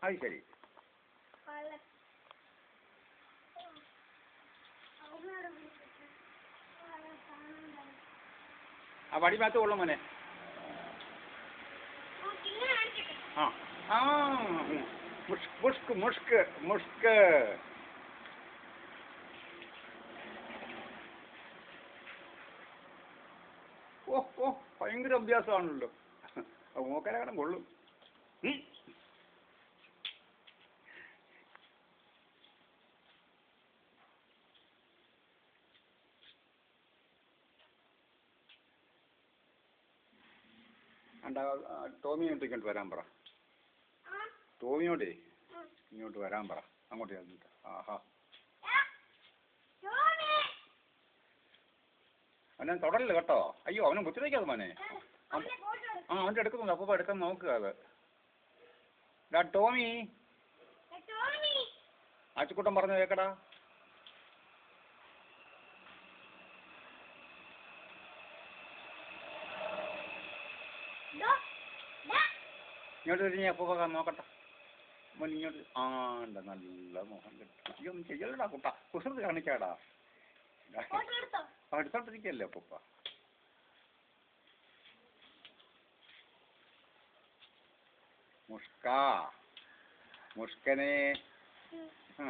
അത് ശരി. ആ വടിമകത്ത് കൊള്ളും മോനെ. ആ ആ മുഷ്ക് മുഷ്ക് മുഷ്ക്. ഓ ഓ ഭയങ്കര അഭ്യാസമാണല്ലോ. മൂക്കരകടം കൊള്ളും. അണ്ട ടോമിയോട്ട് ഇങ്ങോട്ട് വരാൻ പറ. ടോമിയോടെ ഇങ്ങോട്ട് വരാൻ പറ. അങ്ങോട്ട് ചെന്നിട്ട്. ആഹാ അവനെ തൊടല്ലേ കേട്ടോ. അയ്യോ അവനെ കുത്തിവയ്ക്കാതെ മോനെ. ആ അവൻ്റെ എടുക്കുന്നുണ്ട്. അപ്പോൾ എടുക്കാൻ നോക്കുക അത്. ഡാ ടോമി, ആച്ചുക്കുട്ടൻ പറഞ്ഞു കേക്കടാ. ഇങ്ങോട്ട് തിരിഞ്ഞ് അപ്പോൾ നോക്കട്ടെ മോൻ. ഇങ്ങോട്ട് ആ ഉണ്ട് നല്ല മോഹൻ കിട്ടും. അയ്യോ ഒന്നും ചെയ്യലടാ കുട്ട. കുസൃതി കാണിക്കാടാ. എടുത്തോണ്ടിരിക്കല്ലേ അപ്പൂപ്പ. മുഷ്ക മുഷ്കനെ. ആ